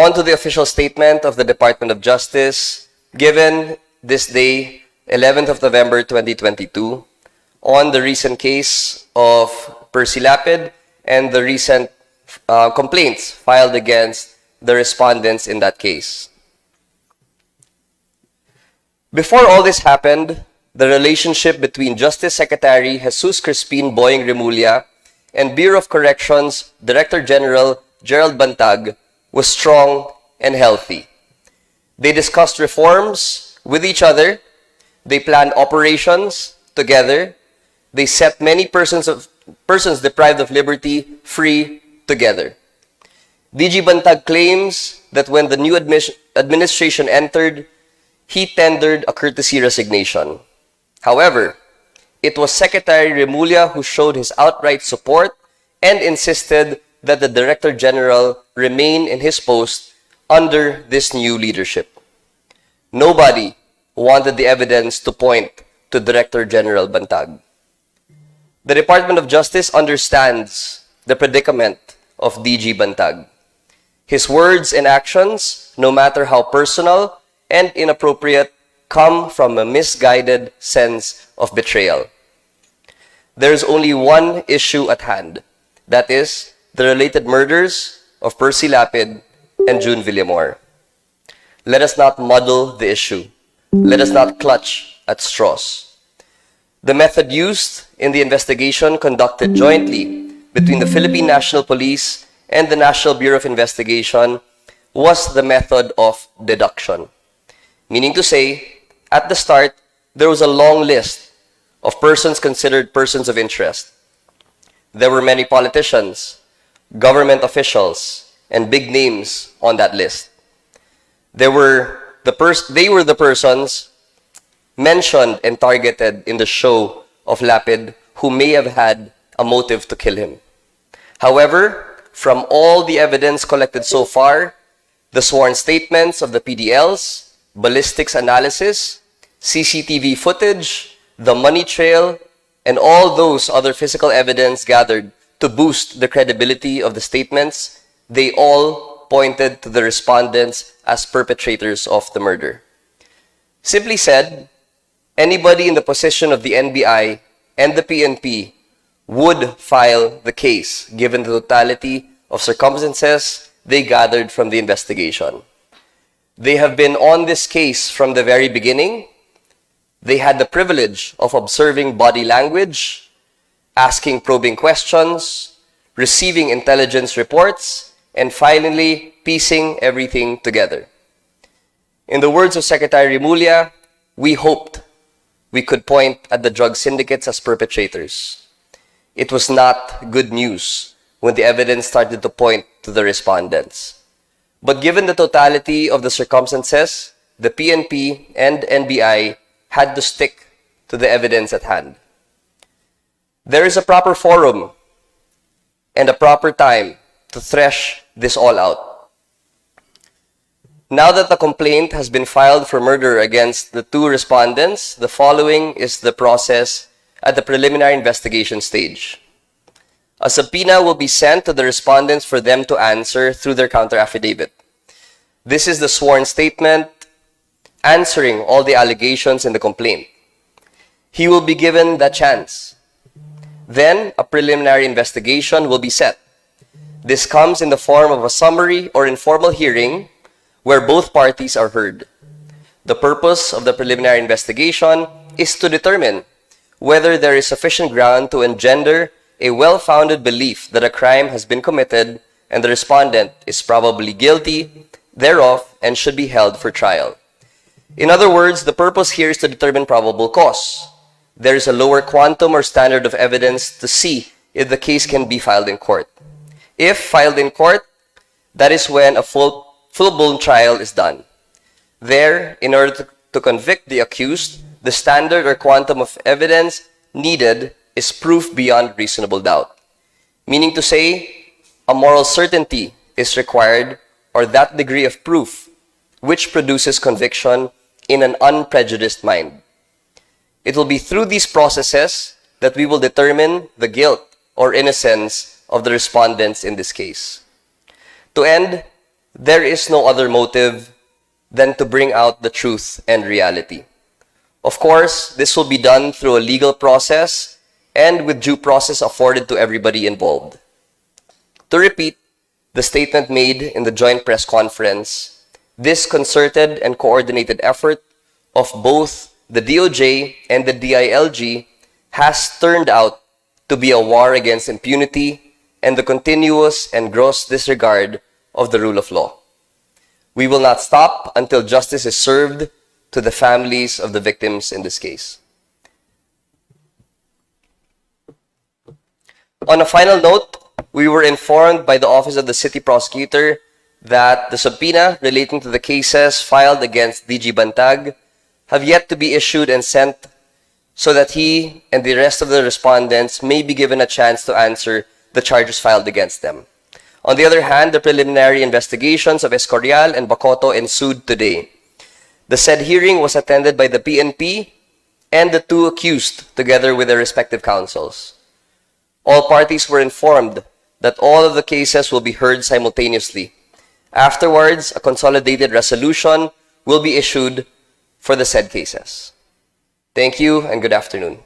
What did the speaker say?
On to the official statement of the Department of Justice given this day, 11th of November 2022, on the recent case of Percy Lapid and the recent complaints filed against the respondents in that case. Before all this happened, the relationship between Justice Secretary Jesus Crispin Boying Remulla and Bureau of Corrections Director General Gerald Bantag was strong and healthy. They discussed reforms with each other, they planned operations together, they set many persons deprived of liberty free together. DG Bantag claims that when the new administration entered, he tendered a courtesy resignation. However, it was Secretary Remulla who showed his outright support and insisted that the Director General remain in his post under this new leadership. Nobody wanted the evidence to point to Director General Bantag. The Department of Justice understands the predicament of DG Bantag. His words and actions, no matter how personal and inappropriate, come from a misguided sense of betrayal. There is only one issue at hand, that is, the related murders of Percy Lapid and June Villamor. Let us not muddle the issue. Let us not clutch at straws. The method used in the investigation conducted jointly between the Philippine National Police and the National Bureau of Investigation was the method of deduction. Meaning to say, at the start, there was a long list of persons considered persons of interest. There were many politicians, government officials, and big names on that list. They were the persons mentioned and targeted in the show of Lapid who may have had a motive to kill him. However, from all the evidence collected so far, the sworn statements of the PDLs, ballistics analysis, CCTV footage, the money trail, and all those other physical evidence gathered to boost the credibility of the statements, they all pointed to the respondents as perpetrators of the murder. Simply said, anybody in the position of the NBI and the PNP would file the case given the totality of circumstances they gathered from the investigation. They have been on this case from the very beginning. They had the privilege of observing body language, asking probing questions, receiving intelligence reports, and finally piecing everything together. In the words of Secretary Remulla, we hoped we could point at the drug syndicates as perpetrators. It was not good news when the evidence started to point to the respondents. But given the totality of the circumstances, the PNP and NBI had to stick to the evidence at hand. There is a proper forum and a proper time to thresh this all out. Now that the complaint has been filed for murder against the two respondents, the following is the process at the preliminary investigation stage. A subpoena will be sent to the respondents for them to answer through their counter-affidavit. This is the sworn statement answering all the allegations in the complaint. He will be given that chance. Then, a preliminary investigation will be set. This comes in the form of a summary or informal hearing where both parties are heard. The purpose of the preliminary investigation is to determine whether there is sufficient ground to engender a well-founded belief that a crime has been committed and the respondent is probably guilty thereof and should be held for trial. In other words, the purpose here is to determine probable cause. There is a lower quantum or standard of evidence to see if the case can be filed in court. If filed in court, that is when a full-blown trial is done. There, in order to convict the accused, the standard or quantum of evidence needed is proof beyond reasonable doubt. Meaning to say, a moral certainty is required or that degree of proof which produces conviction in an unprejudiced mind. It will be through these processes that we will determine the guilt or innocence of the respondents in this case. To end, there is no other motive than to bring out the truth and reality. Of course, this will be done through a legal process and with due process afforded to everybody involved. To repeat the statement made in the joint press conference, this concerted and coordinated effort of both the DOJ and the DILG has turned out to be a war against impunity and the continuous and gross disregard of the rule of law. We will not stop until justice is served to the families of the victims in this case. On a final note, we were informed by the Office of the City Prosecutor that the subpoena relating to the cases filed against DG Bantag have yet to be issued and sent so that he and the rest of the respondents may be given a chance to answer the charges filed against them. On the other hand, the preliminary investigations of Escorial and Bacoto ensued today. The said hearing was attended by the PNP and the two accused together with their respective counsels. All parties were informed that all of the cases will be heard simultaneously. Afterwards, a consolidated resolution will be issued for the said cases. Thank you and good afternoon.